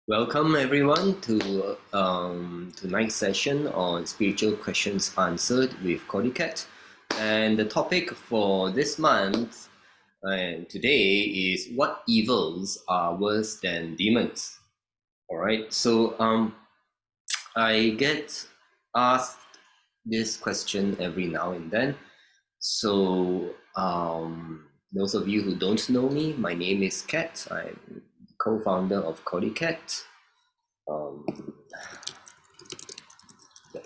Welcome everyone to tonight's session on spiritual questions answered with CordyKet, and the topic for this month and today is what evils are worse than demons. All right, so I get asked this question every now and then. So those of you who don't know me, my name is Kat. I'm co-founder of CordyKet.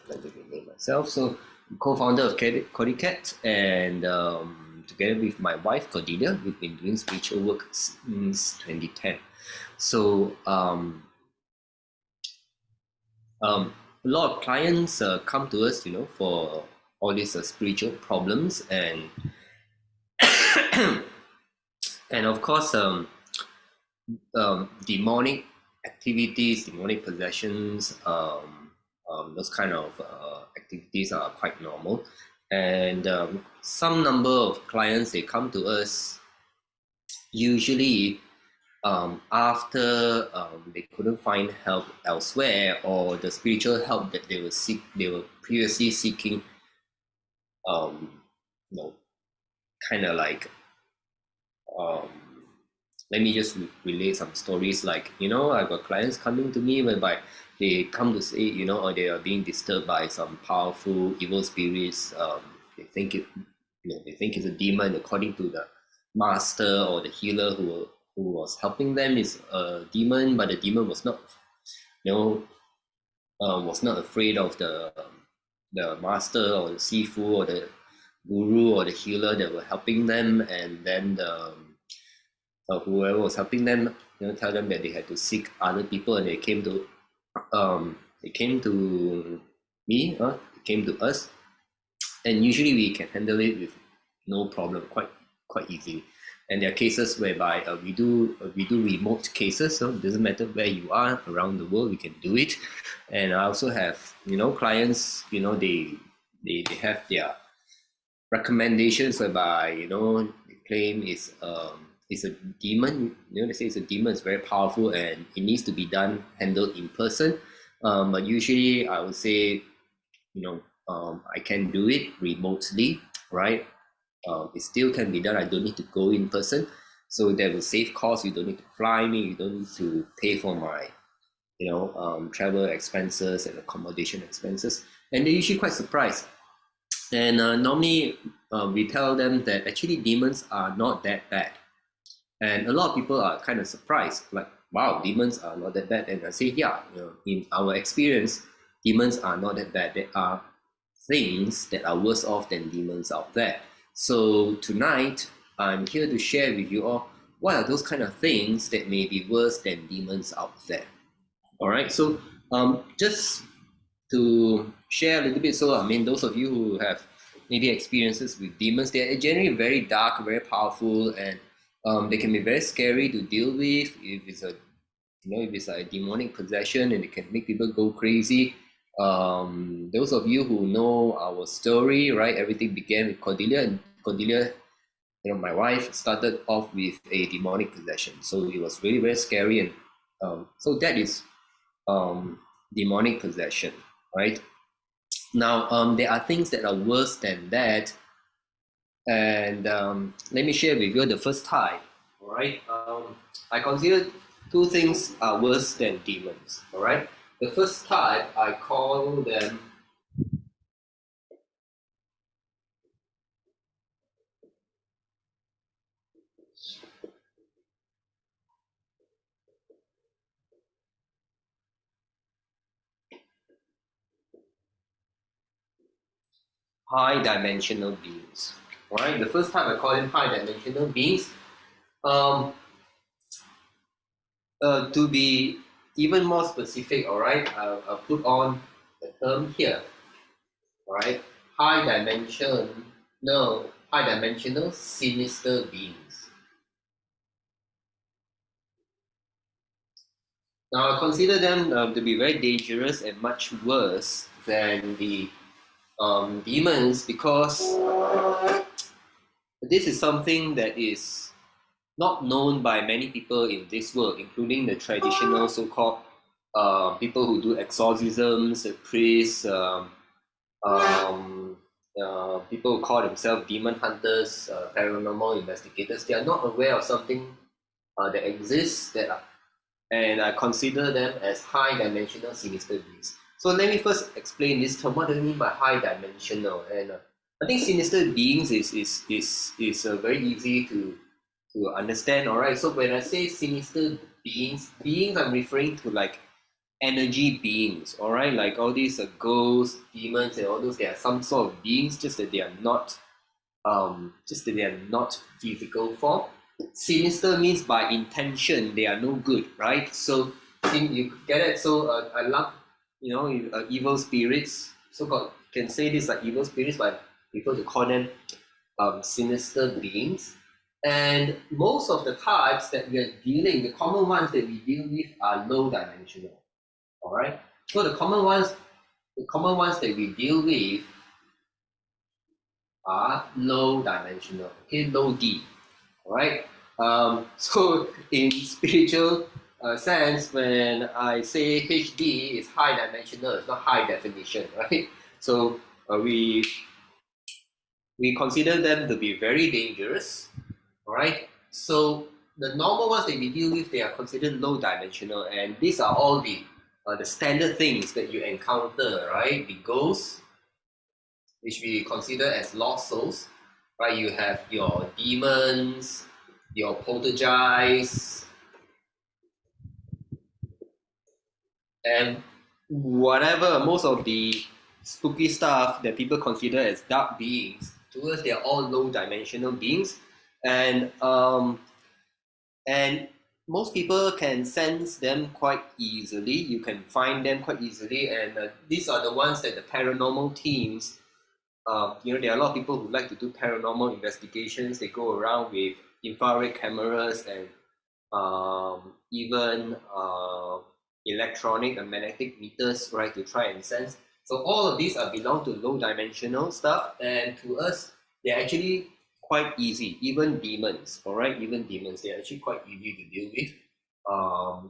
Let me rename myself. So, I'm co-founder of CordyKet, and together with my wife Cordelia, we've been doing spiritual work since 2010. So, a lot of clients come to us, for all these spiritual problems, and and of course, demonic activities, demonic possessions, those kind of activities are quite normal. And some number of clients, they come to us usually after they couldn't find help elsewhere, or the spiritual help that they were previously seeking, kind of like let me just relate some stories. Like, I've got clients coming to me whereby they come to say, or they are being disturbed by some powerful evil spirits. They think they think it's a demon, according to the master or the healer who was helping them is a demon, but the demon was not, was not afraid of the master or the sifu or the guru or the healer that were helping them, and then the whoever was helping them, tell them that they had to seek other people, and they came to me, they came to us, and usually we can handle it with no problem, quite easily. And there are cases whereby we do remote cases, so it doesn't matter where you are around the world, we can do it. And I also have clients, they have their recommendations whereby they claim it's a demon. They say it's a demon, it's very powerful and it needs to be handled in person. But usually I would say, I can do it remotely, right? It still can be done. I don't need to go in person, so that will save costs. You don't need to fly me, you don't need to pay for my travel expenses and accommodation expenses. And they're usually quite surprised. And normally we tell them that actually demons are not that bad. And a lot of people are kind of surprised, like, wow, demons are not that bad. And I say, yeah, in our experience, demons are not that bad. There are things that are worse off than demons out there. So tonight, I'm here to share with you all what are those kind of things that may be worse than demons out there. All right, so just to share a little bit, so I mean, those of you who have maybe experiences with demons, they're generally very dark, very powerful, and they can be very scary to deal with if it's a demonic possession, and it can make people go crazy. Those of you who know our story, right? Everything began with Cordelia, and Cordelia, my wife, started off with a demonic possession. So it was really very scary, and so that is demonic possession, right? Now, there are things that are worse than that, and let me share with you the first type. All right, I consider two things are worse than demons. All right, the first type, I call them high dimensional beings. All right, the first type I call them high dimensional beings. To be even more specific, all right, I'll put on the term here. All right, high dimensional sinister beings. Now I consider them to be very dangerous and much worse than the demons, because this is something that is not known by many people in this world, including the traditional so-called people who do exorcisms, priests, people who call themselves demon hunters, paranormal investigators. They are not aware of something that exists and I consider them as high dimensional sinister beings. So let me first explain this term. What do you mean by high dimensional? And I think sinister beings is very easy to understand. All right. So when I say sinister beings I'm referring to like energy beings. All right, like all these ghosts, demons, and all those. They are some sort of beings, just that they are not physical form. Sinister means by intention they are no good, right? So you get it. So I love, evil spirits. So called, can say this like evil spirits, but people to call them sinister beings. And most of the types that we are dealing, the common ones that we deal with are low dimensional. All right. So the common ones that we deal with are low dimensional. Okay, low D. All right. So in spiritual sense, when I say HD is high dimensional, it's not high definition, right? So we consider them to be very dangerous. All right. So the normal ones that we deal with, they are considered low dimensional, and these are all the standard things that you encounter, right? The ghosts, which we consider as lost souls, right? You have your demons, your poltergeists, and whatever, most of the spooky stuff that people consider as dark beings, to us, they're all low dimensional beings. And most people can sense them quite easily. You can find them quite easily, and these are the ones that the paranormal teams, there are a lot of people who like to do paranormal investigations. They go around with infrared cameras and even electronic and magnetic meters, right, to try and sense. So all of these belong to low dimensional stuff, and to us, they're actually quite easy. Even demons, all right, they're actually quite easy to deal with.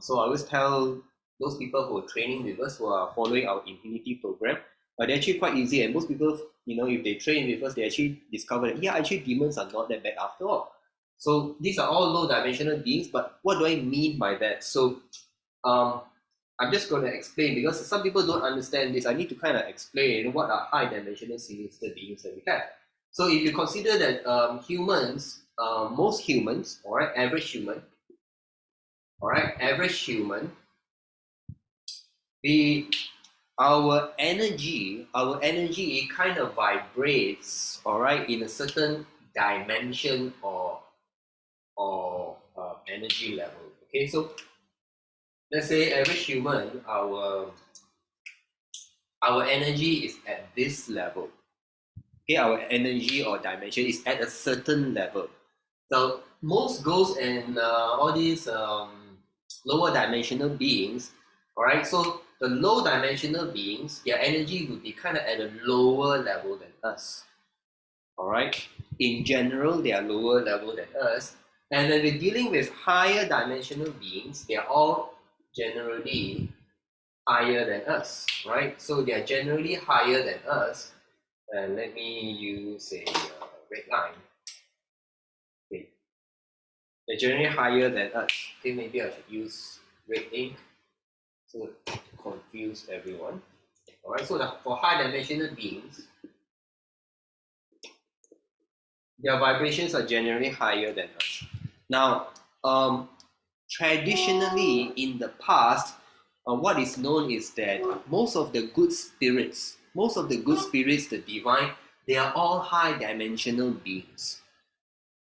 So I always tell those people who are training with us, who are following our Infinity program, they're actually quite easy. And most people, if they train with us, they actually discover that, yeah, actually demons are not that bad after all. So these are all low dimensional beings, but what do I mean by that? So I'm just going to explain, because some people don't understand this. I need to kind of explain what are high dimensional sinister beings that we have. So if you consider that humans, most humans, all right, average human, our energy kind of vibrates, all right, in a certain dimension or energy level. Okay, so let's say average human, our energy is at this level. Okay, our energy or dimension is at a certain level. So most ghosts and all these lower dimensional beings, all right, so the low dimensional beings, their energy would be kind of at a lower level than us. All right, in general, they are lower level than us. And when we're dealing with higher dimensional beings, they are all generally higher than us, right? So they are generally higher than us. And let me use a red line. Okay, they're generally higher than us. Okay, maybe I should use red ink so to confuse everyone. All right, so for high dimensional beings, their vibrations are generally higher than us. Now, traditionally in the past, what is known is that most of the good spirits, the divine, they are all high dimensional beings.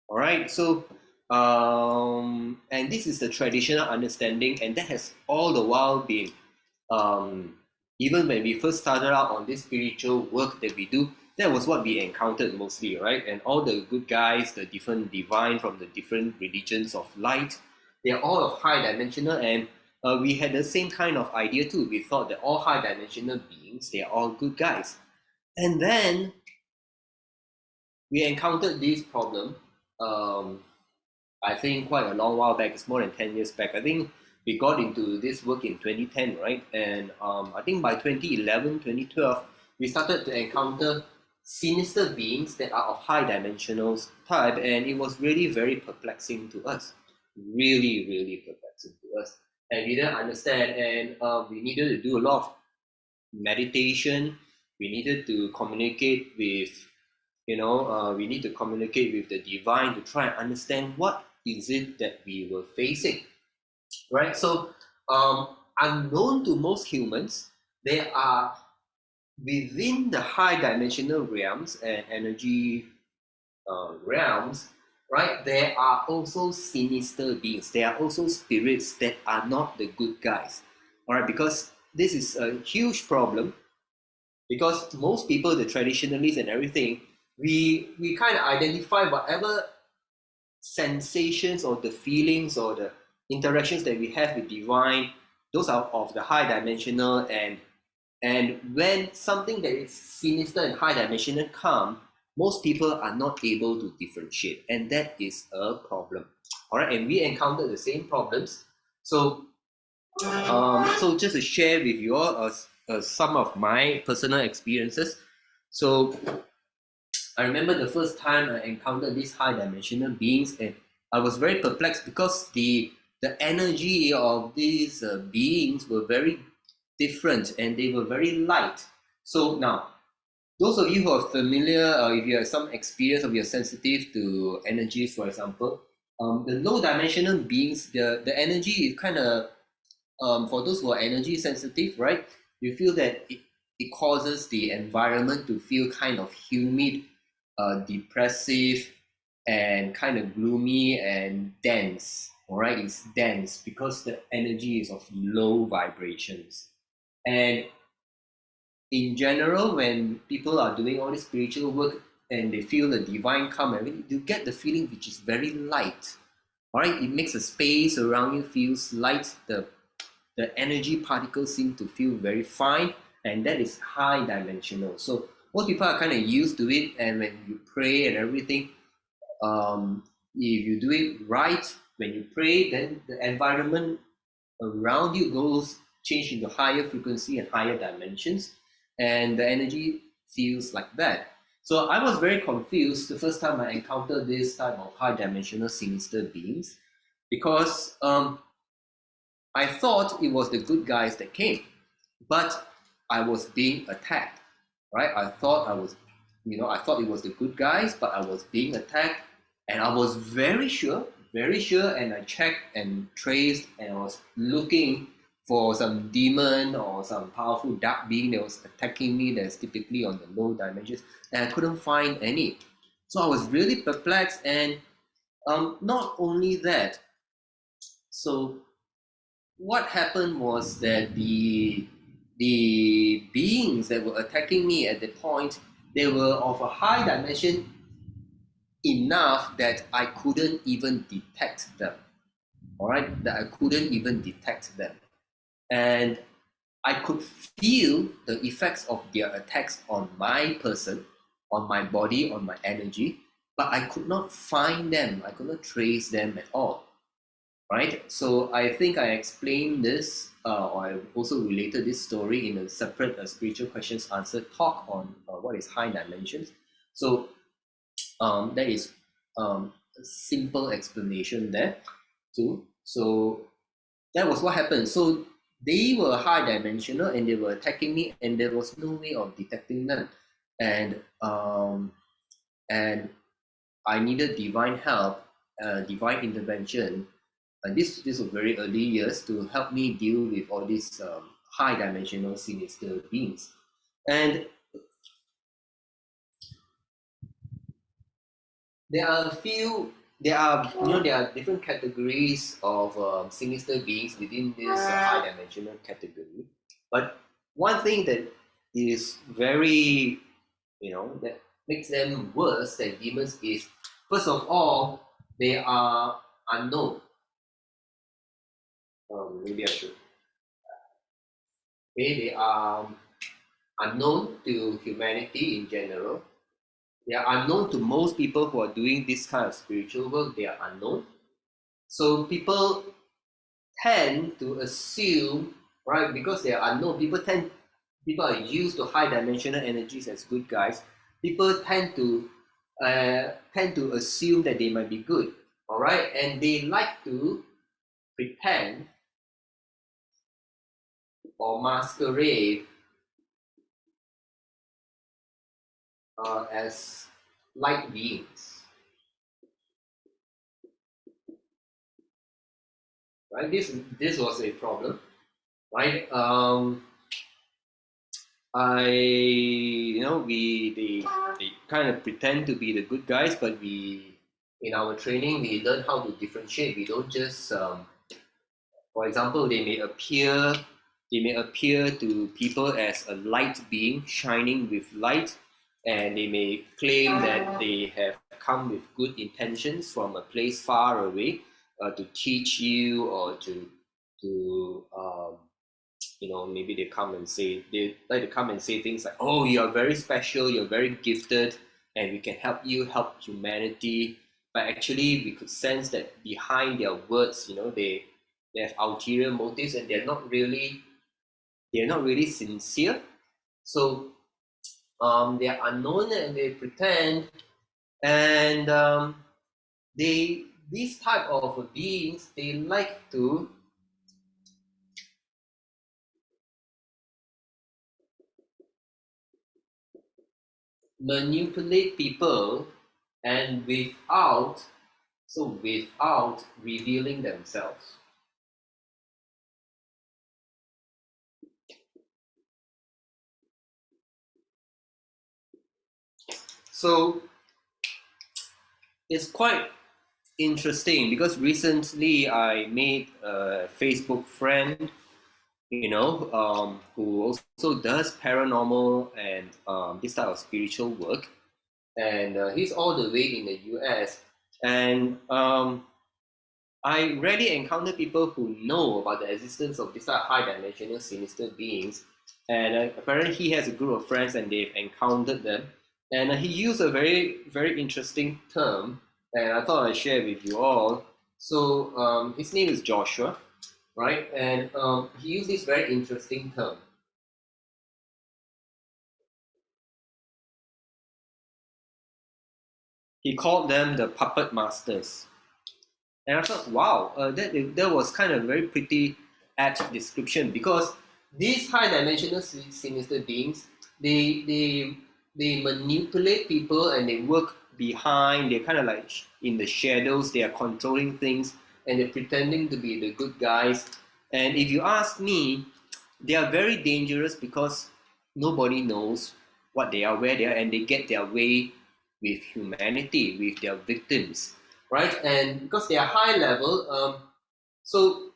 All right, so and this is the traditional understanding, and that has all the while been, even when we first started out on this spiritual work that we do, that was what we encountered mostly, right? And all the good guys, the different divine from the different religions of light, they are all of high dimensional, and we had the same kind of idea too. We thought that all high dimensional beings, they are all good guys. And then we encountered this problem, I think quite a long while back. It's more than 10 years back. I think we got into this work in 2010, right? And I think by 2011, 2012, we started to encounter sinister beings that are of high dimensional type, and it was really very perplexing to us. Really, really perplexing to us. And we didn't understand, and we needed to do a lot of meditation. We needed to communicate with, we need to communicate with the divine to try and understand what is it that we were facing, right? So unknown to most humans, they are within the high dimensional realms and energy realms, right? There are also sinister beings. There are also spirits that are not the good guys, all right? Because this is a huge problem, because most people, the traditionalists and everything, we kind of identify whatever sensations or the feelings or the interactions that we have with divine, those are of the high dimensional, and when something that is sinister and high dimensional come, most people are not able to differentiate, and that is a problem. All right, and we encountered the same problems. So so just to share with you all some of my personal experiences. So I remember the first time I encountered these high dimensional beings, and I was very perplexed because the energy of these beings were very different, and they were very light. So now, those of you who are familiar, if you have some experience, or you're sensitive to energies, for example, the low dimensional beings, the energy is kind of, for those who are energy sensitive, right? You feel that it causes the environment to feel kind of humid, depressive, and kind of gloomy and dense. All right, it's dense because the energy is of low vibrations. And in general, when people are doing all this spiritual work and they feel the divine come, and you get the feeling which is very light. All right, it makes the space around you feels light. The energy particles seem to feel very fine, and that is high dimensional. So most people are kind of used to it, and when you pray and everything, if you do it right, when you pray, then the environment around you goes change into higher frequency and higher dimensions, and the energy feels like that. So I was very confused the first time I encountered this type of high dimensional sinister beings, because I thought it was the good guys that came, but I was being attacked, right? I thought I thought it was the good guys, but I was being attacked, and I was very sure, and I checked and traced, and I was looking for some demon or some powerful dark being that was attacking me that's typically on the low dimensions, and I couldn't find any. So I was really perplexed, and not only that, so what happened was that the beings that were attacking me at that point, they were of a high dimension enough that I couldn't even detect them. All right, that I couldn't even detect them, and I could feel the effects of their attacks on my person, on my body, on my energy, but I could not find them. I could not trace them at all. Right? So I think I explained this, or I also related this story in a separate spiritual questions answered talk on what is high dimensions. So that is a simple explanation there too. So that was what happened. So they were high dimensional and they were attacking me, and there was no way of detecting them, and I needed divine help, divine intervention. This was very early years to help me deal with all these high dimensional sinister beings. And there are there are different categories of sinister beings within this high dimensional category. But one thing that is very, that makes them worse than demons is, first of all, they are unknown. Maybe I should. They are unknown to humanity in general. They are unknown to most people who are doing this kind of spiritual work. They are unknown. So people tend to assume, right, because they are unknown, people are used to high dimensional energies as good guys. People tend to assume that they might be good, all right, and they like to pretend or masquerade as light beings, right? This was a problem, right? They kind of pretend to be the good guys, but in our training we learn how to differentiate. We don't just for example, they may appear to people as a light being shining with light, and they may claim that they have come with good intentions from a place far away to teach you or to maybe they like to come and say things like, oh, you're very special, you're very gifted, and we can help you help humanity. But actually we could sense that behind their words, they have ulterior motives, and they're not really sincere. So they are unknown and they pretend, and these type of beings, they like to manipulate people, and without revealing themselves. So it's quite interesting because recently I made a Facebook friend, who also does paranormal and this type of spiritual work, and he's all the way in the US, and I rarely encounter people who know about the existence of this type of high dimensional sinister beings, and apparently he has a group of friends and they've encountered them, and he used a very very interesting term, and I thought I'd share with you all. So his name is Joshua, right? And he used this very interesting term. He called them the puppet masters. And I thought, wow, that was kind of very pretty apt description, because these high dimensional sinister beings, they manipulate people and they work behind. They're kind of like in the shadows. They are controlling things and they're pretending to be the good guys. And if you ask me, they are very dangerous because nobody knows what they are, where they are, and they get their way with humanity, with their victims, right? And because they are high level, so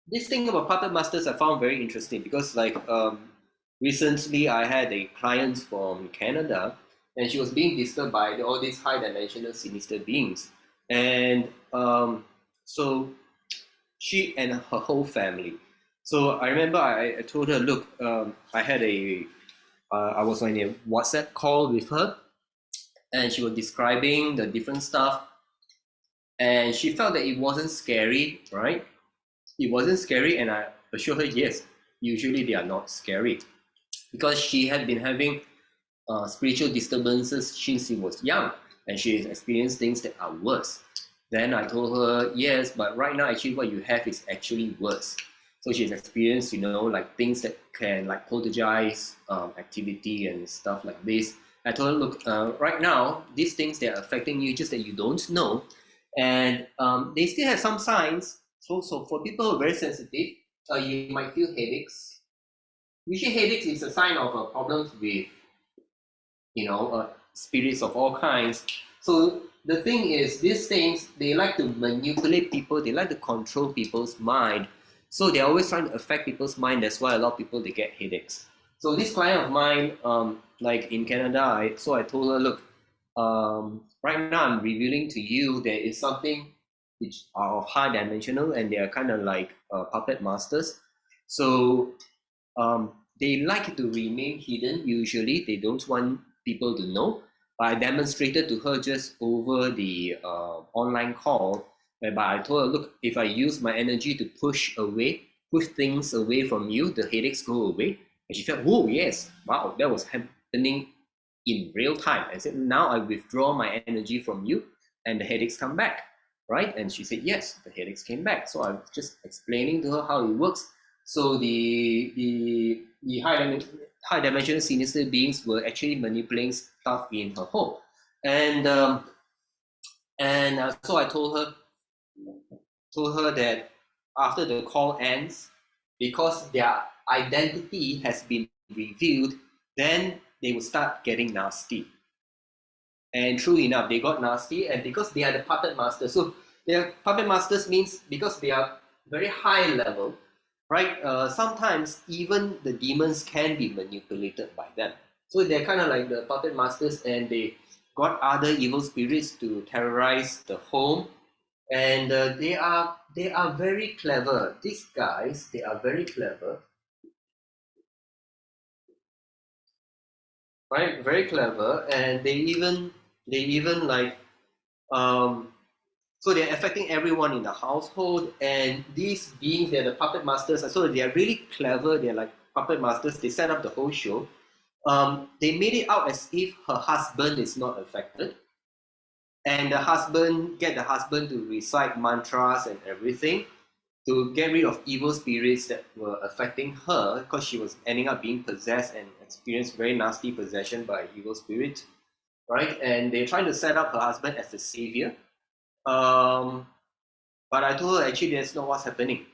this thing about puppet masters I found very interesting, because recently I had a client from Canada, and she was being disturbed by all these high dimensional sinister beings, and so she and her whole family. So I remember I told her, look, I was on a WhatsApp call with her, and she was describing the different stuff, and she felt that it wasn't scary, right? It wasn't scary, and I assured her, yes, usually they are not scary, because she had been having spiritual disturbances since she was young, and she has experienced things that are worse. Then I told her, yes, but right now actually what you have is actually worse. So she's experienced, like things that can like poltergeist activity and stuff like this. I told her, look, right now these things that are affecting you, just that you don't know, and they still have some signs. So for people who are very sensitive, you might feel headaches. Usually headaches is a sign of problems with spirits of all kinds. So the thing is, these things, they like to manipulate people, they like to control people's mind. So they're always trying to affect people's mind. That's why a lot of people, they get headaches. So this client of mine, like in Canada, I told her, look, right now I'm revealing to you there is something which are of high dimensional, and they are kind of like puppet masters. So they like to remain hidden. Usually they don't want people to know. I demonstrated to her just over the online call whereby I told her, look, if I use my energy to push things away from you, the headaches go away. And she felt, whoa, yes, wow, that was happening in real time. I said, now I withdraw my energy from you and the headaches come back, right? And she said, yes, the headaches came back. So I'm just explaining to her how it works. So the high dimensional sinister beings were actually manipulating stuff in her home. And so I told her that after the call ends, because their identity has been revealed, then they will start getting nasty. And true enough, they got nasty, and because they are the puppet masters. So their puppet masters means because they are very high level, right? Sometimes even the demons can be manipulated by them. So they're kind of like the puppet masters, and they got other evil spirits to terrorize the home. And they are very clever. These guys, they are very clever, right? Very clever, and they even like so they're affecting everyone in the household. And these beings, they're the puppet masters. So they're really clever. They're like puppet masters. They set up the whole show. They made it out as if her husband is not affected, and the husband to recite mantras and everything to get rid of evil spirits that were affecting her, because she was ending up being possessed and experienced very nasty possession by evil spirits, right? And they're trying to set up her husband as the savior. But I told her actually that's not what's happening,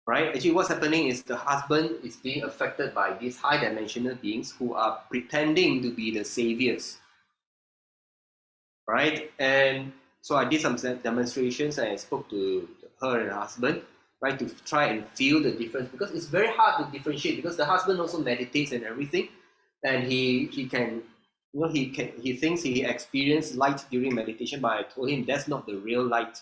right? Actually, what's happening is the husband is being affected by these high dimensional beings who are pretending to be the saviors, right? And so I did some demonstrations and I spoke to her and her husband, right, to try and feel the difference, because it's very hard to differentiate, because the husband also meditates and everything, and he can, you know, he thinks he experienced light during meditation, but I told him that's not the real light.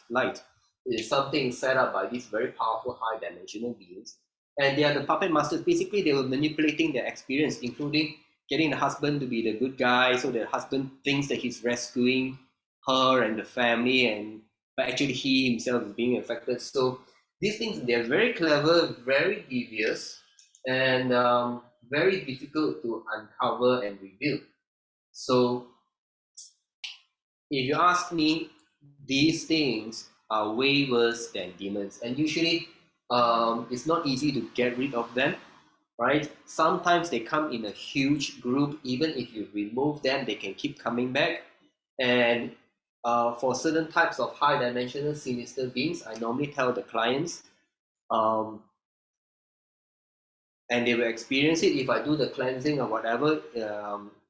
It is something set up by these very powerful high dimensional beings, and they are the puppet masters. Basically, they were manipulating their experience, including getting the husband to be the good guy, so the husband thinks that he's rescuing her and the family, and but actually he himself is being affected. So these things, they're very clever, very devious, and very difficult to uncover and reveal. So if you ask me, these things are way worse than demons, and usually it's not easy to get rid of them, right? Sometimes they come in a huge group. Even if you remove them, they can keep coming back. And for certain types of high dimensional sinister beings, I normally tell the clients, and they will experience it if I do the cleansing or whatever.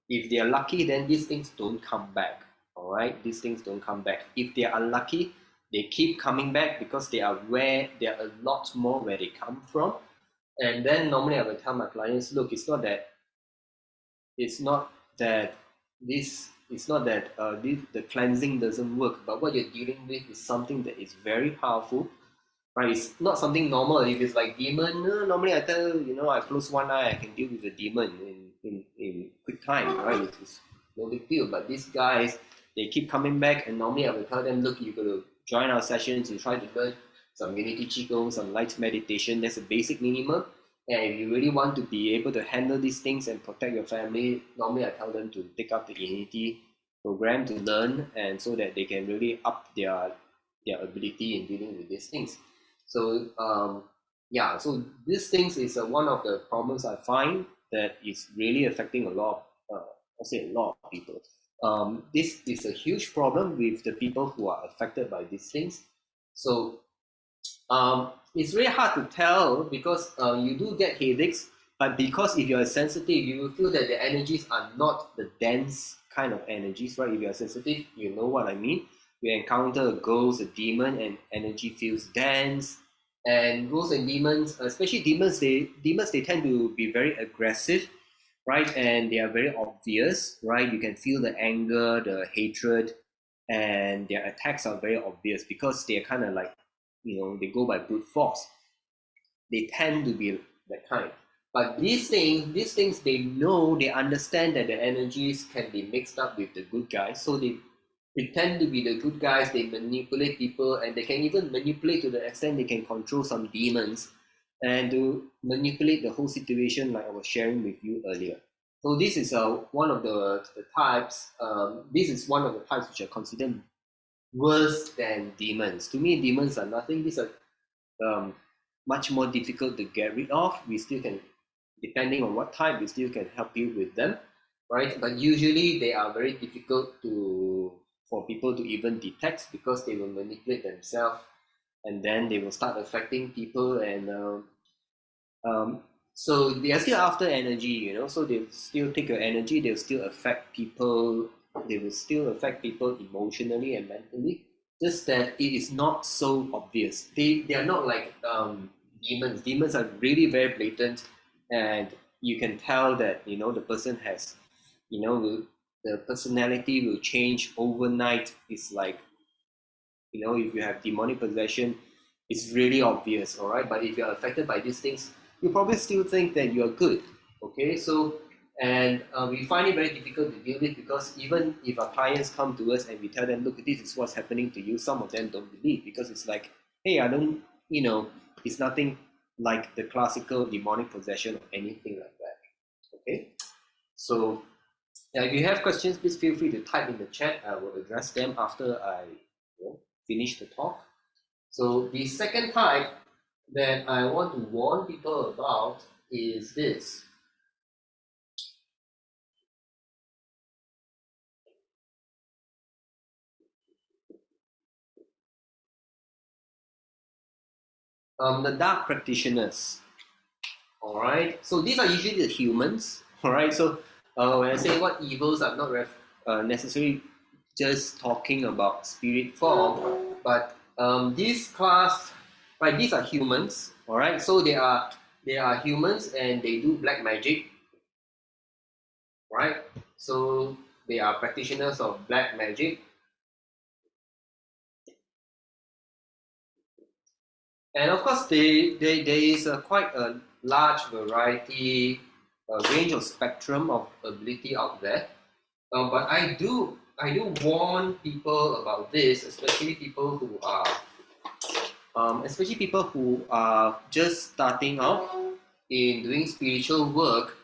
If they are lucky, then these things don't come back. All right, these things don't come back. If they are unlucky, they keep coming back, because they are a lot more where they come from. And then normally I will tell my clients, look, it's not that the cleansing doesn't work, but what you're dealing with is something that is very powerful, right? It's not something normal. If it's like demon, normally I tell I close one eye, I can deal with the demon in quick time, right? It's no big deal. But these guys, they keep coming back, and normally I will tell them, look, you got to join our sessions and try to learn some unity qigong, some light meditation. That's a basic minimum. And if you really want to be able to handle these things and protect your family, normally I tell them to take up the unity program to learn, and so that they can really up their ability in dealing with these things. So so these things is one of the problems I find that is really affecting a lot of people. This is a huge problem with the people who are affected by these things. So it's really hard to tell, because you do get headaches, but because if you're sensitive, you will feel that the energies are not the dense kind of energies, right? If you're sensitive, you know what I mean. You encounter a ghost, a demon, and energy feels dense. And ghosts and demons, especially demons, they tend to be very aggressive, right? And they are very obvious, right? You can feel the anger, the hatred, and their attacks are very obvious, because they're kind of like, they go by brute force. They tend to be that kind. But these things, they know, they understand that the energies can be mixed up with the good guys, so pretend to be the good guys. They manipulate people, and they can even manipulate to the extent they can control some demons and to manipulate the whole situation, like I was sharing with you earlier. So this is one of the types. This is one of the types which are considered worse than demons. To me, demons are nothing. These are um, much more difficult to get rid of. We still can, depending on what type, we still can help you with them, right? But usually they are very difficult for people to even detect because they will manipulate themselves, and then they will start affecting people, and um, so they are still after energy, so they'll still take your energy, they'll still affect people, they will still affect people emotionally and mentally, just that it is not so obvious. They are not like demons are really very blatant, and you can tell that the person has, the personality will change overnight. It's like, if you have demonic possession, it's really obvious, all right? But if you're affected by these things, you probably still think that you're good, okay? So, and we find it very difficult to deal with, because even if our clients come to us and we tell them, look, this is what's happening to you, some of them don't believe, because it's like, hey, I don't, it's nothing like the classical demonic possession or anything like that, okay? So, if you have questions, please feel free to type in the chat. I will address them after I finish the talk. So the second type that I want to warn people about is this. The dark practitioners. All right. So these are usually the humans. All right. So when I say what evils, I'm not necessarily just talking about spirit form, but this class, right? These are humans. All right. So they are humans, and they do black magic, right? So they are practitioners of black magic, and of course there is quite a large variety, a range of spectrum of ability out there. But I do warn people about this, especially people who are just starting out in doing spiritual work.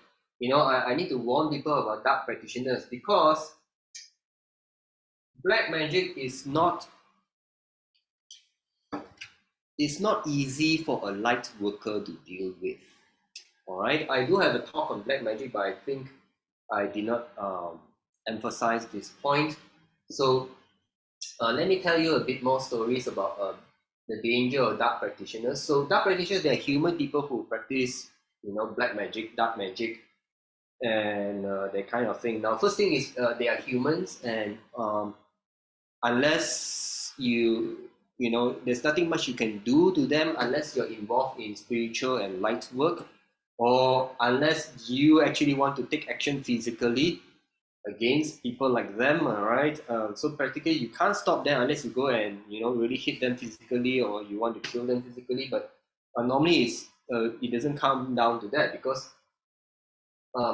I need to warn people about dark practitioners, because black magic is not easy for a light worker to deal with. All right, I do have a talk on black magic, but I think I did not emphasize this point. So let me tell you a bit more stories about the danger of dark practitioners. So dark practitioners, they are human people who practice, black magic, dark magic, and that kind of thing. Now, first thing is they are humans, and unless there's nothing much you can do to them unless you're involved in spiritual and light work, or unless you actually want to take action physically against people like them. All right. So practically you can't stop them unless you go and really hit them physically, or you want to kill them physically. But normally it doesn't come down to that, because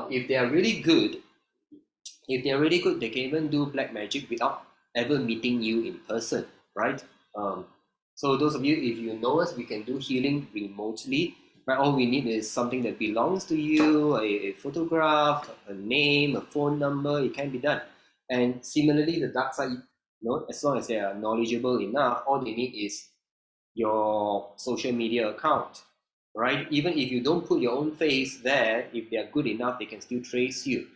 if they are really good, they can even do black magic without ever meeting you in person, right? Um, so those of you, if you know us, we can do healing remotely. Right? All we need is something that belongs to you, a photograph, a name, a phone number. It can be done. And similarly, the dark side, as long as they are knowledgeable enough, all they need is your social media account, right? Even if you don't put your own face there, if they are good enough, they can still trace you.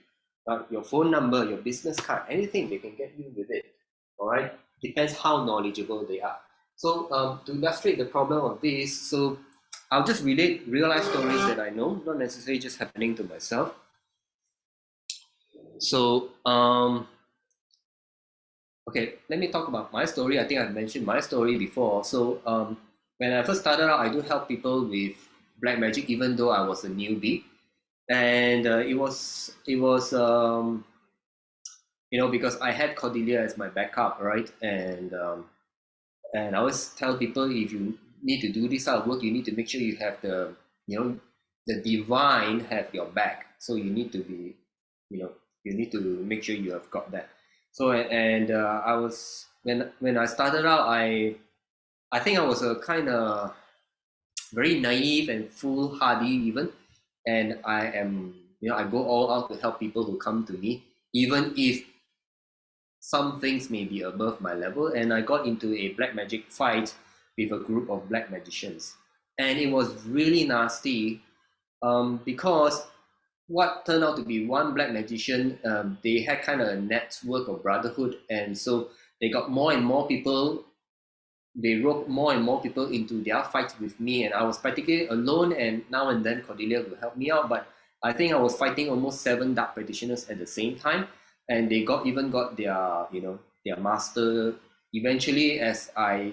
Your phone number, your business card, anything, they can get you with it. All right, depends how knowledgeable they are. So to illustrate the problem of this, so I'll just relate real life stories that I know, not necessarily just happening to myself. So okay, let me talk about my story. I think I've mentioned my story before. So when I first started out, I do help people with black magic, even though I was a newbie, and it was because I had Cordelia as my backup, right? And I always tell people, if you need to do this type of work, you need to make sure you have the divine have your back. So you need to be, you need to make sure you have got that. So and I was when I started out, I think I was a kind of very naive and foolhardy even, and I am, I go all out to help people who come to me, even if some things may be above my level. And I got into a black magic fight with a group of black magicians, and it was really nasty, because what turned out to be one black magician, they had kind of a network of brotherhood, and so they got more and more people. They roped more and more people into their fight with me, and I was practically alone. And now and then Cordelia will help me out, but I think I was fighting almost 7 dark practitioners at the same time, and they got their their master eventually. As I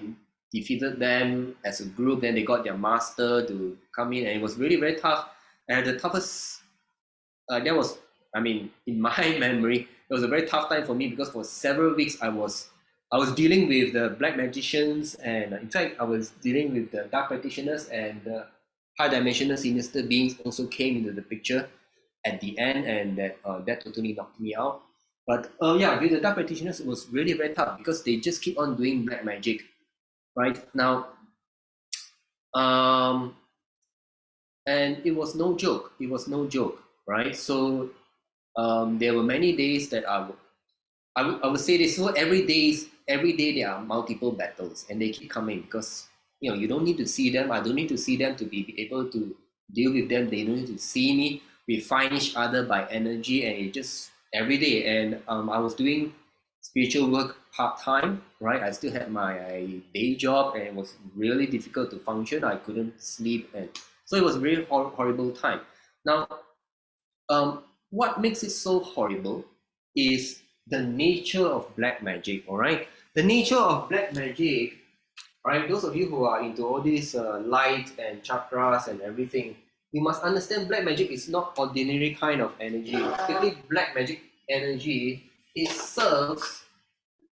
defeated them as a group, then they got their master to come in, and it was really very tough. And the toughest, that was, I mean, in my memory, it was a very tough time for me, because for several weeks I was dealing with the black magicians, and in fact I was dealing with the dark practitioners, and the high dimensional sinister beings also came into the picture at the end, and that totally knocked me out. But yeah, with the dark practitioners, it was really very tough because they just keep on doing black magic, right? Now, um, and it was no joke. It was no joke, right? So there were many days that I would say this. So every day there are multiple battles, and they keep coming, because you don't need to see them. I don't need to see them to be able to deal with them. They don't need to see me. We find each other by energy, and it just every day. And I was doing spiritual work part time, right? I still had my day job, and it was really difficult to function. I couldn't sleep, and so it was a really horrible time. Now, what makes it so horrible is the nature of black magic. All right, the nature of black magic. All right, those of you who are into all these light and chakras and everything, you must understand black magic is not ordinary kind of energy. Typically, black magic energy, it serves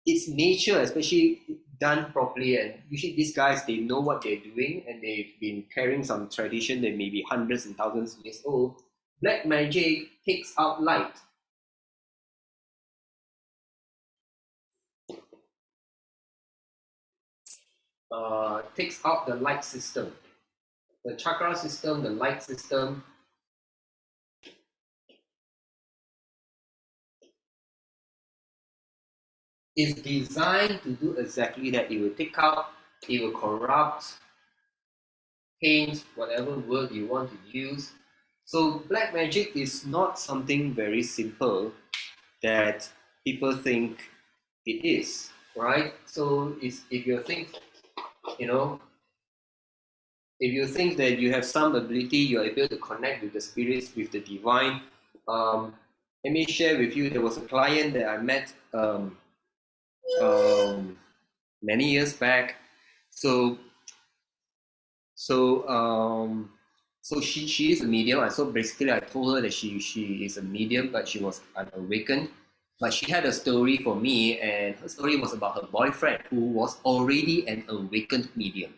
its nature, especially done properly. And usually these guys, they know what they're doing, and they've been carrying some tradition that may be hundreds and thousands of years old. Black magic takes out light. Takes out the light system, the chakra system, the light system. Is designed to do exactly that. It will take out, it will corrupt, paint, whatever word you want to use. So black magic is not something very simple that people think it is, right? So if you think, you know, if you think that you have some ability, you're able to connect with the spirits, with the divine. Let me share with you. There was a client that I met um, many years back. So so so she is a medium. And so basically, I told her that she is a medium, but she was unawakened. But she had a story for me, and her story was about her boyfriend, who was already an awakened medium.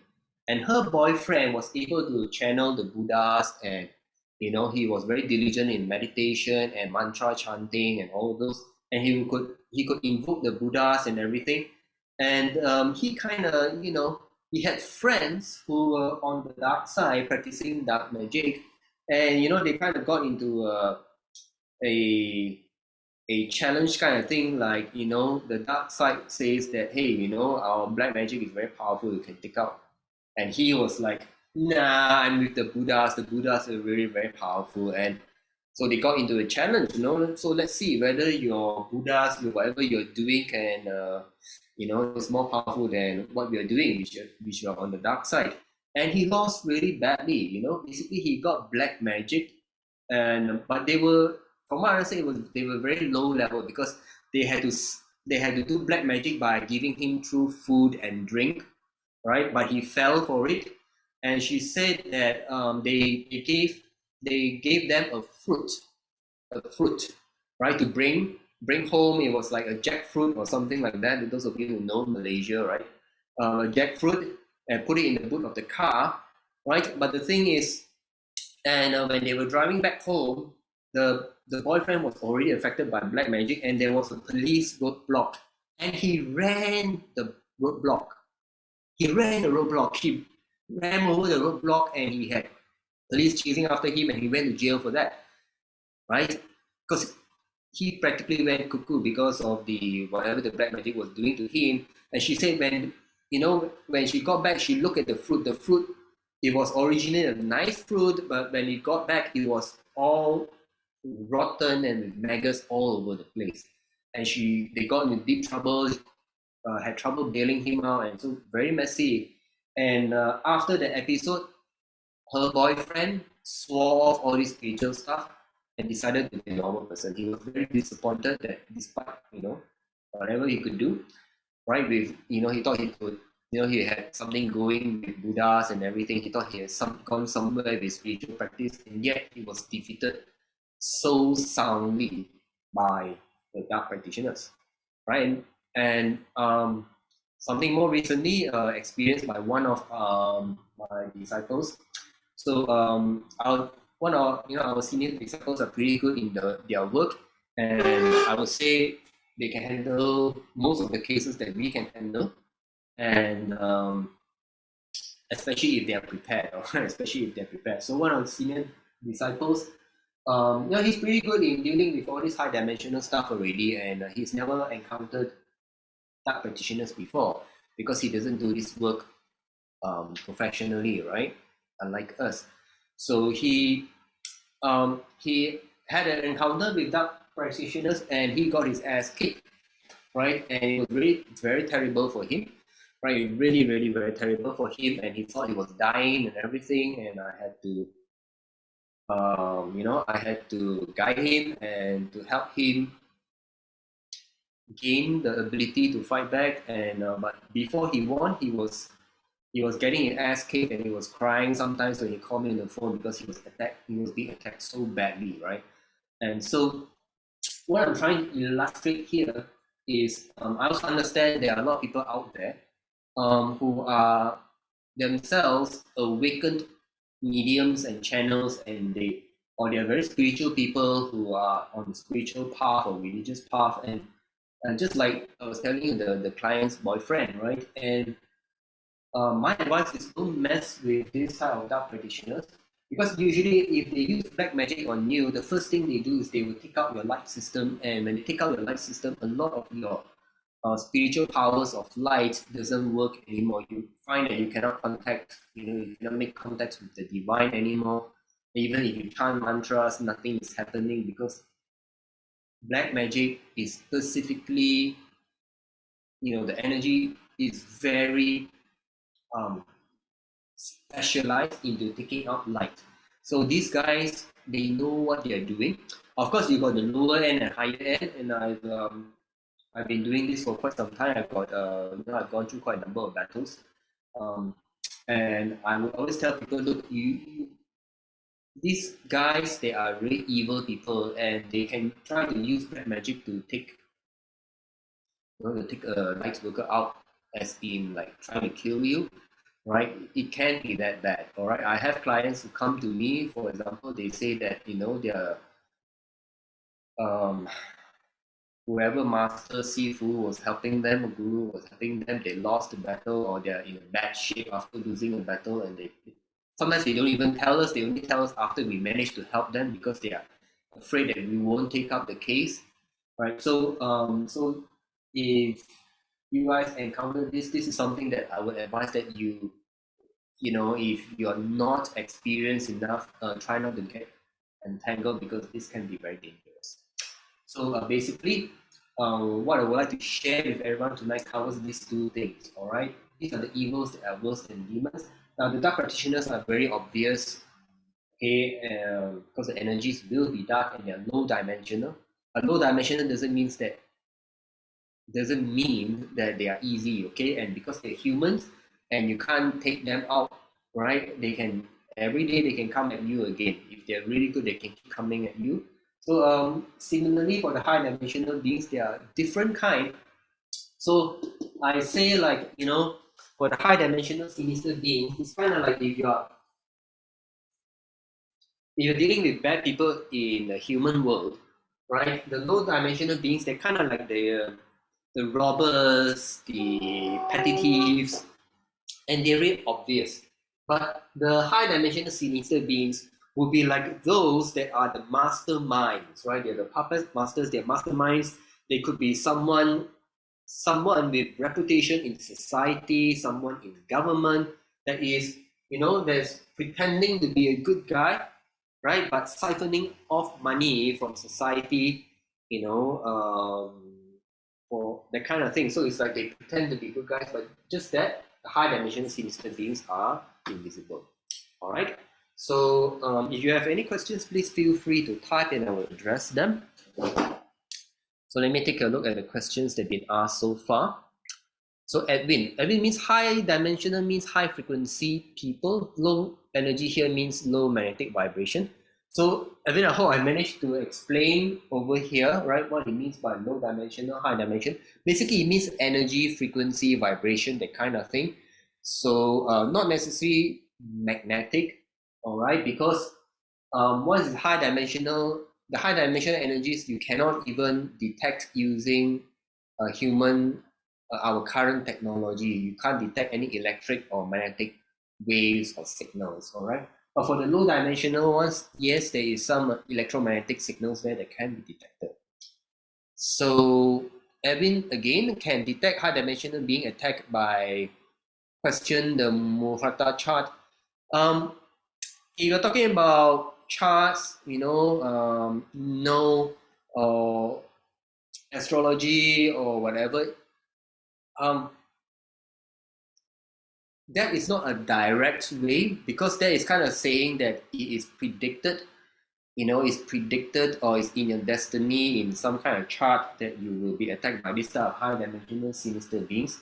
And her boyfriend was able to channel the Buddhas, and he was very diligent in meditation and mantra chanting and all of those. And he could invoke the Buddhas and everything. And he kind of, he had friends who were on the dark side practicing dark magic, and they kind of got into a a challenge kind of thing. Like, the dark side says that, hey, our black magic is very powerful, you can take out. And he was like, nah, I'm with the Buddhas. The Buddhas are really very powerful. And so they got into a challenge, so let's see whether your Buddhas, whatever you're doing, can is more powerful than what we are doing, which are on the dark side. And he lost really badly. Basically he got black magic. And but they were, from what I understand, they were very low level, because they had to they had to do black magic by giving him through food and drink, right? But he fell for it. And she said that they gave them a fruit, right, to bring home. It was like a jackfruit or something like that. Those of you who know Malaysia, right? Jackfruit, and put it in the boot of the car, right? But the thing is, and when they were driving back home, the boyfriend was already affected by black magic, and there was a police roadblock, and he ran the roadblock. He ran the roadblock. He ran over the roadblock, and he had police chasing after him, and he went to jail for that, right? Because he practically went cuckoo because of the whatever the black magic was doing to him. And she said when she got back, she looked at the fruit. The fruit, it was originally a nice fruit, but when it got back, it was all rotten and with maggots all over the place. And they got into deep trouble, had trouble bailing him out, and so very messy. And after the episode, her boyfriend swore off all this spiritual stuff and decided to be a normal person. He was very disappointed that despite whatever he could do, right? With he thought he could, he had something going with Buddhas and everything. He thought he had gone somewhere with spiritual practice, and yet he was defeated so soundly by the dark practitioners, right? And something more recently experienced by one of my disciples. So our senior disciples are pretty good in their work, and I would say they can handle most of the cases that we can handle, and especially if they are prepared, especially if they're prepared. So one of the senior disciples, he's pretty good in dealing with all this high dimensional stuff already, and he's never encountered dark practitioners before because he doesn't do this work professionally, right? Unlike us. So he had an encounter with dark practitioners, and he got his ass kicked, right? And it was really very terrible for him, right? Really, really very terrible for him, and he thought he was dying and everything, and I had to I had to guide him and to help him gain the ability to fight back. And but before he won, he was getting his ass kicked, and he was crying sometimes when he called me on the phone because he was being attacked so badly, right? And so what I'm trying to illustrate here is I also understand there are a lot of people out there who are themselves awakened mediums and channels, and they are very spiritual people who are on the spiritual path or religious path, and just like I was telling you, the client's boyfriend, right? And my advice is don't mess with this type of dark practitioners, because usually if they use black magic on you, the first thing they do is they will take out your light system, and when they take out your light system, a lot of your spiritual powers of light doesn't work anymore. You find that you cannot you cannot make contact with the divine anymore. Even if you chant mantras, nothing is happening because black magic is specifically, the energy is very specialized into taking out light. So these guys, they know what they are doing. Of course, you got the lower end and higher end, and I've been doing this for quite some time. I've gone through quite a number of battles, and I would always tell people, look, these guys, they are really evil people, and they can try to use black magic to take a light worker out, as in like trying to kill you, right? It can be that bad. All right, I have clients who come to me, for example, they say that they're whoever master Sifu was helping them, or guru was helping them, they lost the battle, or they're in a bad shape after losing a battle, and they sometimes they don't even tell us. They only tell us after we manage to help them because they are afraid that we won't take up the case, right? So if you guys encounter this is something that I would advise that if you're not experienced enough, try not to get entangled, because this can be very dangerous. So basically, what I would like to share with everyone tonight covers these two things. All right, these are the evils that are worse than demons. Now, the dark practitioners are very obvious, okay, because the energies will be dark and they are low dimensional. But low dimensional doesn't mean that they are easy, okay? And because they're humans and you can't take them out, right? Every day they can come at you again. If they're really good, they can keep coming at you. So similarly for the high dimensional beings, they are different kind. So I say, like, for the high dimensional sinister being, it's kind of like if you are if you're dealing with bad people in the human world, right? The low dimensional beings, they're kind of like the robbers, the petty thieves, and they're really obvious. But the high dimensional sinister beings would be like those that are the masterminds, right? They're the puppet masters, they're masterminds. They could be someone with reputation in society, someone in government that is, that's pretending to be a good guy, right? But siphoning off money from society, for that kind of thing. So it's like they pretend to be good guys, but just that the high dimensional sinister beings are invisible. All right. So if you have any questions, please feel free to type and I will address them. So let me take a look at the questions that have been asked so far. So Edwin means high dimensional means high frequency people. Low energy here means low magnetic vibration. So Edwin, I hope I managed to explain over here, right, what it means by low dimensional, high dimension. Basically, it means energy, frequency, vibration, that kind of thing. So not necessarily magnetic, all right, because once it's high dimensional, the high dimensional energies you cannot even detect using a human our current technology. You can't detect any electric or magnetic waves or signals, all right? But for the low dimensional ones, yes, there is some electromagnetic signals there that can be detected. So Evan again can detect high dimensional being attacked by question the Muhrata chart. If you're talking about charts, or astrology or whatever, that is not a direct way, because that is kind of saying that it is predicted, is predicted or is in your destiny in some kind of chart that you will be attacked by this type of high dimensional sinister beings.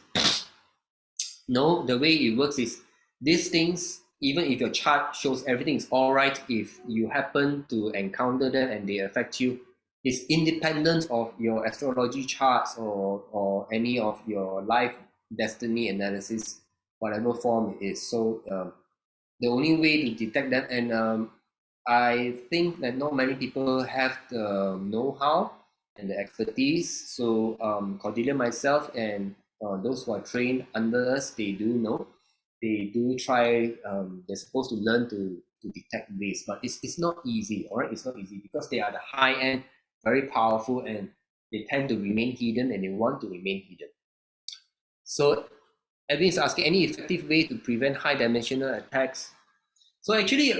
No, the way it works is these things, even if your chart shows everything is all right, if you happen to encounter them and they affect you, it's independent of your astrology charts or any of your life destiny analysis, whatever form it is. So the only way to detect them, and I think that not many people have the know-how and the expertise. So Cordelia, myself, and those who are trained under us, they do know. They do try. They're supposed to learn to detect this, but it's not easy. All right, it's not easy because they are the high end, very powerful, and they tend to remain hidden, and they want to remain hidden. So Edwin is asking any effective way to prevent high dimensional attacks. So actually,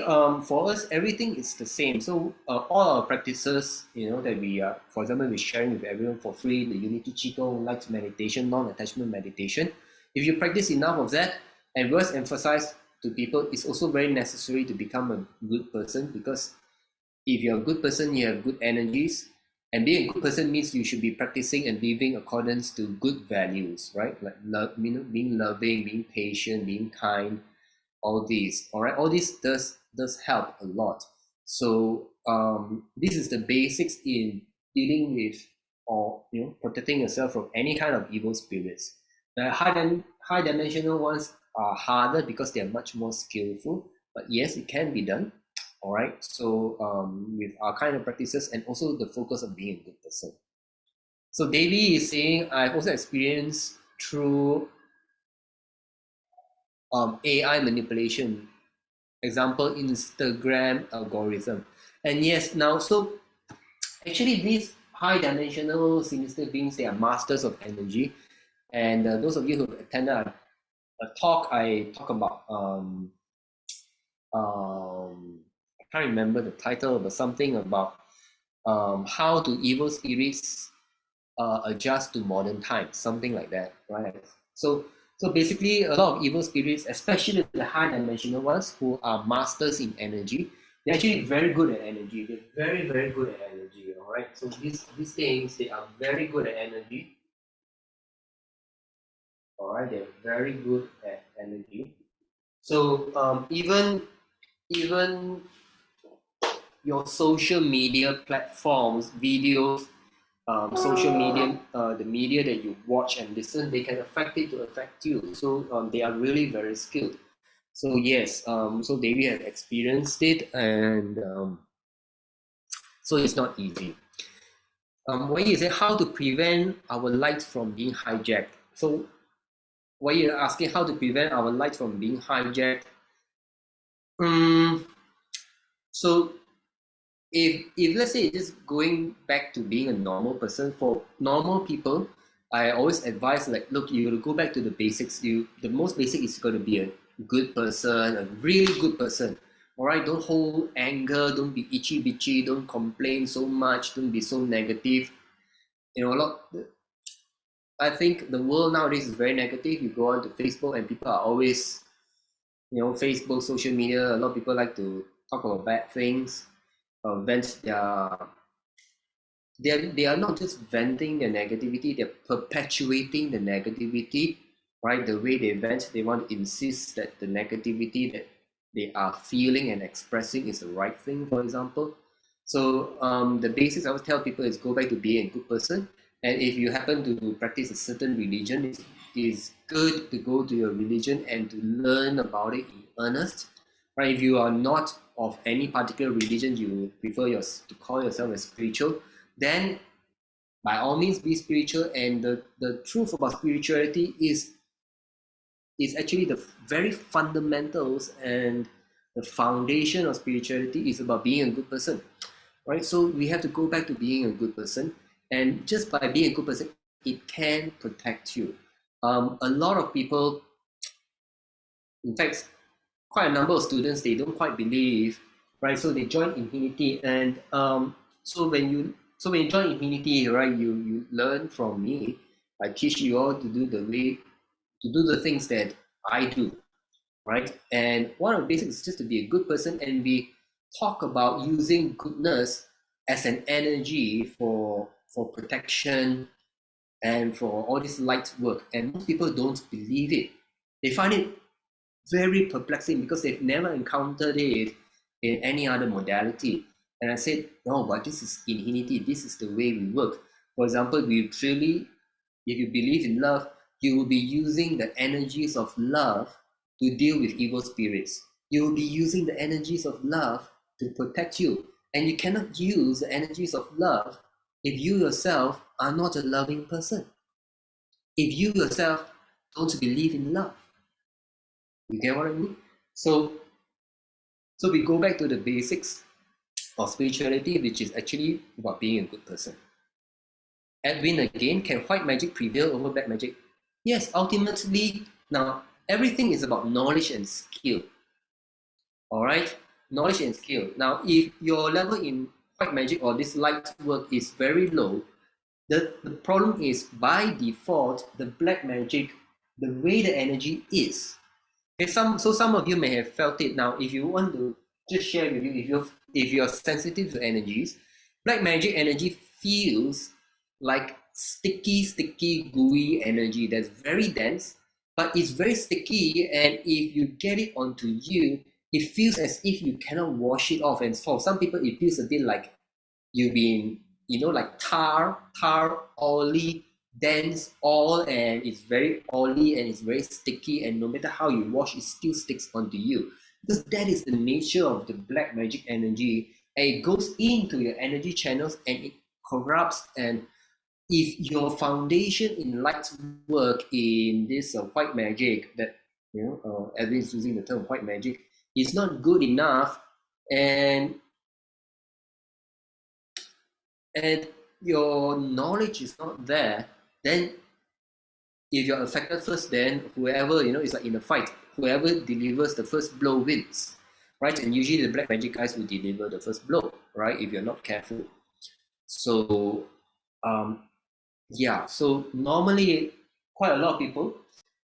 for us, everything is the same. So all our practices, that we are, for example, we're sharing with everyone for free, the Unity Qigong, light meditation, non-attachment meditation. If you practice enough of that, and we always emphasize to people, it's also very necessary to become a good person, because if you're a good person, you have good energies. And being a good person means you should be practicing and living accordance to good values, right? Like being loving, being patient, being kind, all these. All right, all this does help a lot. So this is the basics in dealing with, or protecting yourself from any kind of evil spirits. The high dimensional ones are harder because they are much more skillful, but yes, it can be done. All right, so with our kind of practices and also the focus of being a good person. So Davey is saying, I've also experienced through AI manipulation, example Instagram algorithm. And yes, now, so actually these high dimensional sinister beings, they are masters of energy. And those of you who attended a talk, I talk about I can't remember the title, but something about how do evil spirits adjust to modern times, something like that, right? So basically, a lot of evil spirits, especially the high dimensional ones who are masters in energy, they're actually very good at energy. They're very, very good at energy, all right? So these things, they are very good at energy, all right? They're very good at energy. So even your social media platforms, videos, social media, the media that you watch and listen, they can affect it to affect you. So they are really very skilled. So yes, so Devi had experienced it, and so it's not easy. Why is it how to prevent our light from being hijacked? So why you're asking how to prevent our light from being hijacked? Um, so if let's say just going back to being a normal person, for normal people, I always advise like, look, you gotta go back to the basics. The most basic is going to be a good person, a really good person. All right, don't hold anger, don't be itchy bitchy, don't complain so much, don't be so negative. You know, a lot. I think the world nowadays is very negative. You go on to Facebook and people are always, Facebook, social media. A lot of people like to talk about bad things, vent their they are not just venting the negativity, they're perpetuating the negativity, right? The way they vent, they want to insist that the negativity that they are feeling and expressing is the right thing, for example. So the basics I always tell people is go back to being a good person. And if you happen to practice a certain religion, it's good to go to your religion and to learn about it in earnest. Right? If you are not of any particular religion, you prefer to call yourself a spiritual, then by all means be spiritual. And the truth about spirituality is actually the very fundamentals, and the foundation of spirituality is about being a good person, right? So we have to go back to being a good person, and just by being a good person, it can protect you. A lot of people, in fact, quite a number of students, they don't quite believe, right? So they join Infinity, and so when you join Infinity, right, you learn from me. I teach you all to do the things that I do, right? And one of the basics is just to be a good person, and we talk about using goodness as an energy for protection and for all this light work. And most people don't believe it. They find it very perplexing because they've never encountered it in any other modality. And I said, no, but this is infinity. This is the way we work. For example, if you believe in love, you will be using the energies of love to deal with evil spirits. You will be using the energies of love to protect you. And you cannot use the energies of love if you yourself are not a loving person. If you yourself don't believe in love. You get what I mean? So we go back to the basics of spirituality, which is actually about being a good person. Edwin again, can white magic prevail over black magic? Yes, ultimately, now everything is about knowledge and skill. All right, knowledge and skill. Now, if your level in white magic or this light work is very low, the problem is by default, the black magic, the way the energy is. Okay, some of you may have felt it. Now, if you want to just share with you, if you're sensitive to energies, black magic energy feels like sticky, gooey energy that's very dense, but it's very sticky. And if you get it onto you, it feels as if you cannot wash it off. And for some people, it feels a bit like you've been, like tar, oily, dense oil, and it's very oily and it's very sticky, and no matter how you wash, it still sticks onto you. Because that is the nature of the black magic energy, and it goes into your energy channels and it corrupts. And if your foundation in light work in this white magic, that Edwin is using the term white magic, is not good enough, and and your knowledge is not there, then if you're affected first, then whoever, it's like in a fight, whoever delivers the first blow wins, right? And usually the black magic guys will deliver the first blow, right? If you're not careful. So um, yeah, so normally quite a lot of people,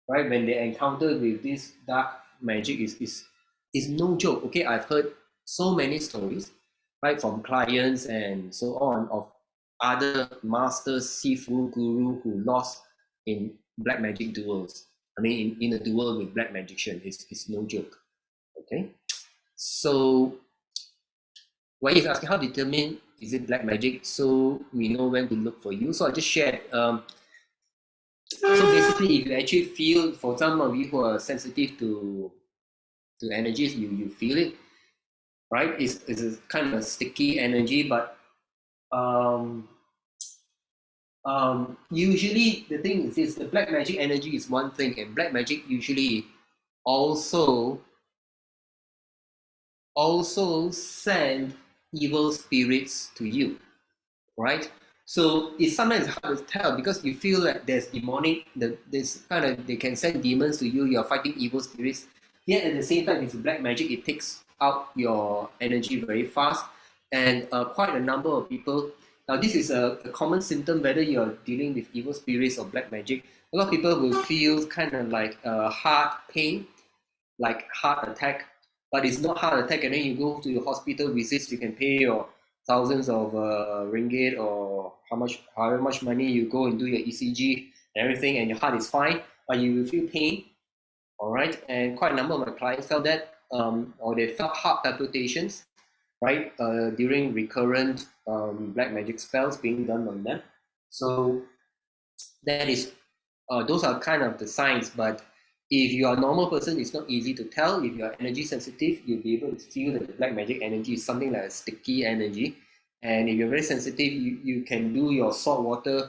right, when they encounter with this dark magic, is no joke. Okay, I've heard so many stories, right, from clients and so on, of other masters, sifu, guru who lost in black magic duels. I mean, in a duel with black magician, is no joke. Okay, so why is asking how to determine is it black magic, so we know when to look for you. So I just shared. So basically, if you actually feel, for some of you who are sensitive to to energies, you feel it, right? It's a kind of sticky energy, but usually the thing is this: the black magic energy is one thing, and black magic usually also send evil spirits to you, right? So it's sometimes hard to tell because you feel like there's demonic, this kind of, they can send demons to you. You're fighting evil spirits. Yet at the same time, it's black magic. It takes out your energy very fast, and quite a number of people. Now this is a common symptom whether you're dealing with evil spirits or black magic. A lot of people will feel kind of like heart pain, like heart attack, but it's not heart attack. And then you go to the hospital visits, you can pay your thousands of ringgit or however much money, you go and do your ECG and everything, and your heart is fine, but you will feel pain. All right, and quite a number of my clients felt that, or they felt heart palpitations, right, during recurrent black magic spells being done on them. So that is, those are kind of the signs. But if you are a normal person, it's not easy to tell. If you are energy sensitive, you'll be able to feel that the black magic energy is something like a sticky energy. And if you're very sensitive, you can do your salt water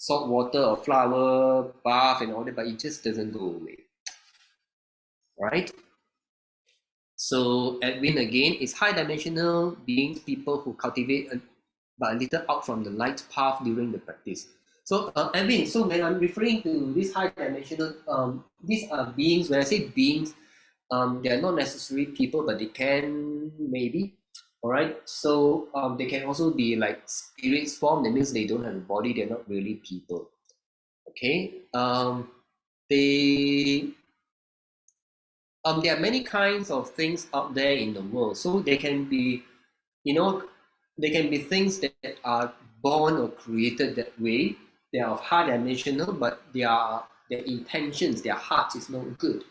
or flower bath and all that, but it just doesn't go away, right? So Edwin again is high dimensional beings, people who cultivate but a little out from the light path during the practice. So Edwin, so when I'm referring to this high dimensional, these are beings. When I say beings, they are not necessarily people, but they can maybe. All right. So they can also be like spirits form. That means they don't have a body. They're not really people. Okay. There are many kinds of things out there in the world. So they can be, they can be things that are born or created that way. They are of high dimensional, but their intentions, their heart is not good,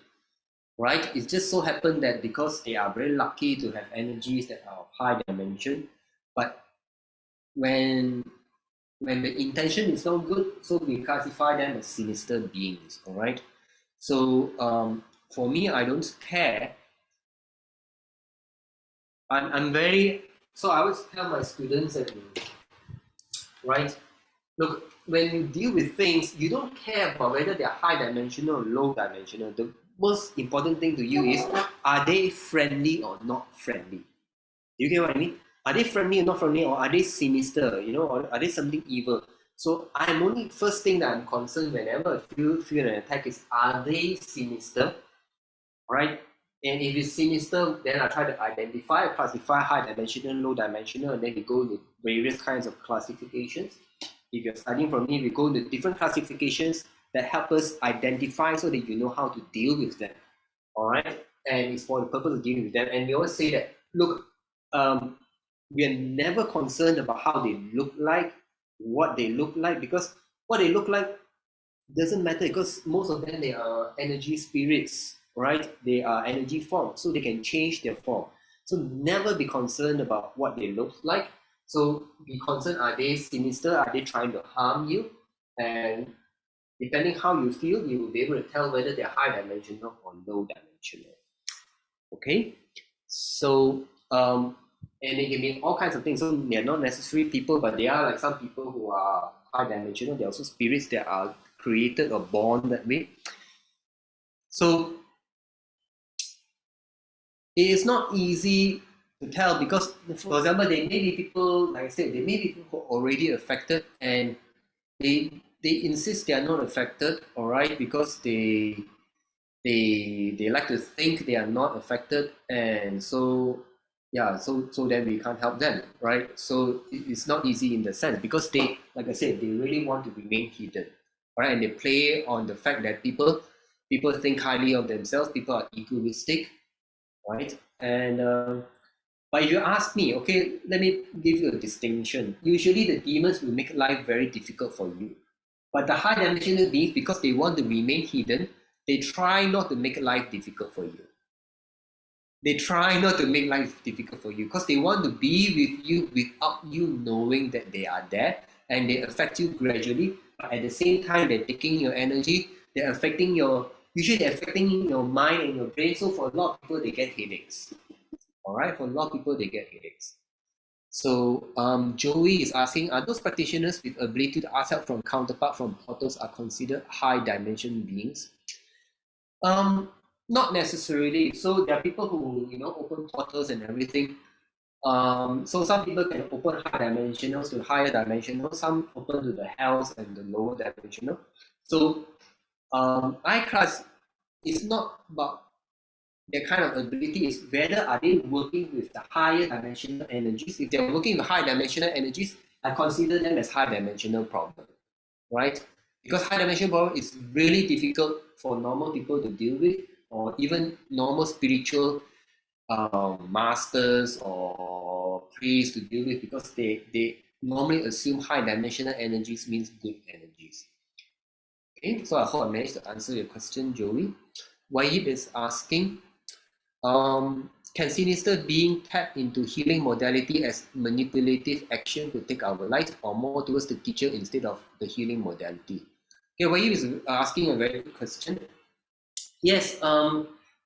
right? It just so happened that because they are very lucky to have energies that are of high dimension, but when the intention is not good, so we classify them as sinister beings. All right. So for me, I don't care. I'm very, so I always tell my students that, right, look, when you deal with things, you don't care about whether they're high dimensional or low dimensional. The most important thing to you is, are they friendly or not friendly? Do you get what I mean? Are they friendly or not friendly, or are they sinister, or are they something evil? So I'm only, first thing that I'm concerned whenever I feel an attack is, are they sinister, right? And if it's sinister, then I try to classify high dimensional, low dimensional, and then we go to various kinds of classifications. If you're studying from me, we go to different classifications that help us identify so that you know how to deal with them. All right, and it's for the purpose of dealing with them. And we always say that, look, we are never concerned about how they look like, what they look like, because what they look like doesn't matter, because most of them, they are energy spirits, right? They are energy forms, so they can change their form. So never be concerned about what they look like. So be concerned, are they sinister? Are they trying to harm you? And depending how you feel, you will be able to tell whether they're high dimensional or low dimensional. Okay, so and they can be all kinds of things. So they're not necessarily people, but they are like some people who are high dimensional. They're also spirits that are created or born that way. So it is not easy to tell because, for example, there may be people, like I said, there may be people who are already affected, and they insist they are not affected, all right, because they like to think they are not affected, and so yeah, so then we can't help them, right? So it's not easy in the sense, because they, like I said, they really want to remain hidden, right? And they play on the fact that people think highly of themselves, people are egoistic, right? And but if you ask me, okay, let me give you a distinction. Usually the demons will make life very difficult for you, but the high dimensional beings, because they want to remain hidden, they try not to make life difficult for you. They try not to make life difficult for you because they want to be with you without you knowing that they are there, and they affect you gradually. But at the same time, they're taking your energy, they're affecting your usually affecting your mind and your brain. So for a lot of people, they get headaches. All right, for a lot of people, they get headaches. So Joey is asking, are those practitioners with ability to ask help from counterpart from portals are considered high dimension beings? Not necessarily. So there are people who open portals and everything. So some people can open high dimensionals to higher dimensional. Some open to the hells and the lower dimensional. So I-class is not about their kind of ability, is whether are they working with the higher dimensional energies. If they're working with high dimensional energies, I consider them as high dimensional problem, right? Because high dimensional problem is really difficult for normal people to deal with, or even normal spiritual masters or priests to deal with, because they normally assume high dimensional energies means good energies. Okay, so I hope I managed to answer your question, Joey. Wahid is asking, can sinister being tap into healing modality as manipulative action to take our light, or more towards the teacher instead of the healing modality? Okay, Wahid is asking a very good question. Yes,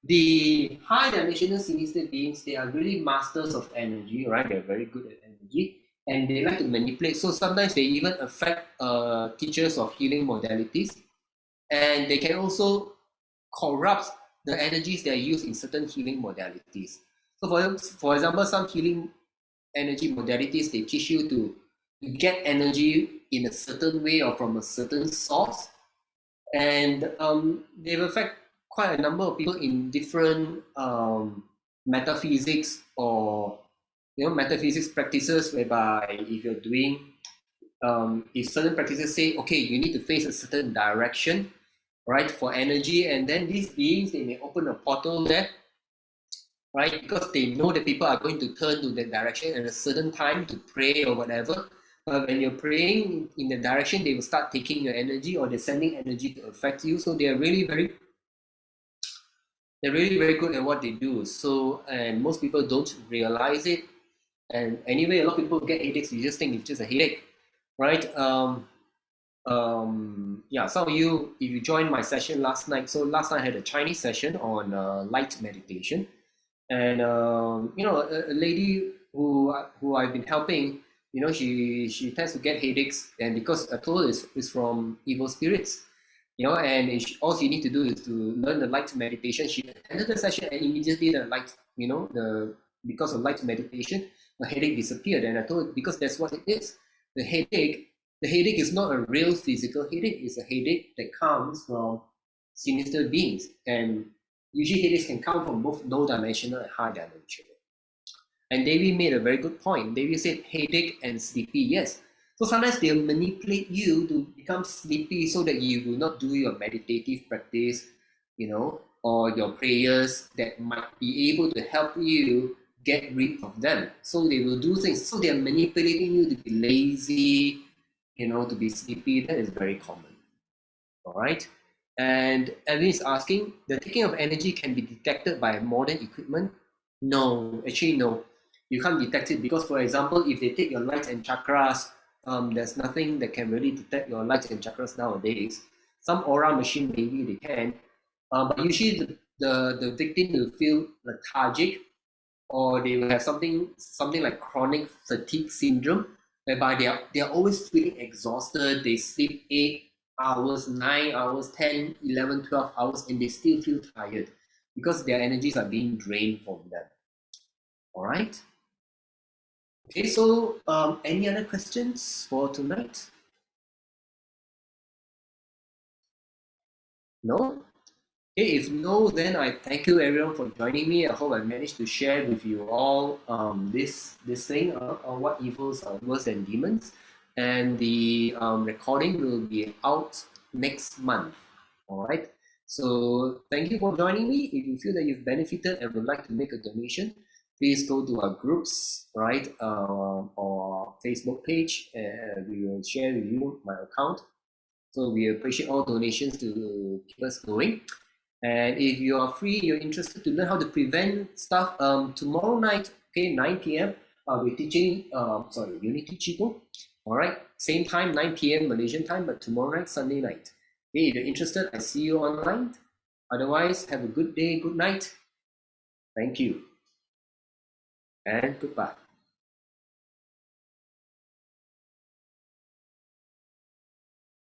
the high dimensional sinister beings, they are really masters of energy, right? They're very good at energy and they like to manipulate. So sometimes they even affect teachers of healing modalities, and they can also corrupt the energies that are used in certain healing modalities. So for example, some healing energy modalities, they teach you to get energy in a certain way or from a certain source, and they affect quite a number of people in different metaphysics, or metaphysics practices, whereby if you're doing if certain practices say, okay, you need to face a certain direction, right, for energy, and then these beings, they may open a portal there, right, because they know that people are going to turn to that direction at a certain time to pray or whatever. But when you're praying in the direction, they will start taking your energy, or they're sending energy to affect you. So they're really very good at what they do. So, and most people don't realize it. And anyway, a lot of people get headaches. You just think it's just a headache, right? Yeah, some of you, if you joined my session last night, so last night I had a Chinese session on light meditation, and a lady who I've been helping, she tends to get headaches, and because I told her it's from evil spirits, and all you need to do is to learn the light meditation. She attended the session, and immediately the light, because of light meditation, the headache disappeared. And I told her, because that's what it is. The headache is not a real physical headache. It's a headache that comes from sinister beings, and usually headaches can come from both low dimensional and high dimensional. And Davey made a very good point. Davey said headache and sleepy. Yes. So sometimes they'll manipulate you to become sleepy so that you will not do your meditative practice, or your prayers that might be able to help you get rid of them. So they will do things. So they're manipulating you to be lazy, to be sleepy. That is very common. All right. And Evan is asking, the taking of energy can be detected by modern equipment? No, actually no. You can't detect it because, for example, if they take your lights and chakras, there's nothing that can really detect your lights and chakras nowadays. Some aura machine, maybe they can, but usually the victim will feel lethargic, or they will have something like chronic fatigue syndrome, whereby they are always feeling exhausted. They sleep 8 hours, 9 hours, 10, 11, 12 hours, and they still feel tired because their energies are being drained from them. All right. Okay, so any other questions for tonight? No? Okay, if no, then I thank you everyone for joining me. I hope I managed to share with you all this thing on what evils are worse than demons. And the recording will be out next month. All right. So thank you for joining me. If you feel that you've benefited and would like to make a donation, please go to our groups, right, or Facebook page, and we will share with you my account. So we appreciate all donations to keep us going. And if you are free, you're interested to learn how to prevent stuff, tomorrow night, okay, 9 p.m., we're teaching, Unity Qigong. All right, same time, 9 p.m. Malaysian time, but tomorrow night, Sunday night. Okay, if you're interested, I see you online. Otherwise, have a good day, good night. Thank you, and goodbye.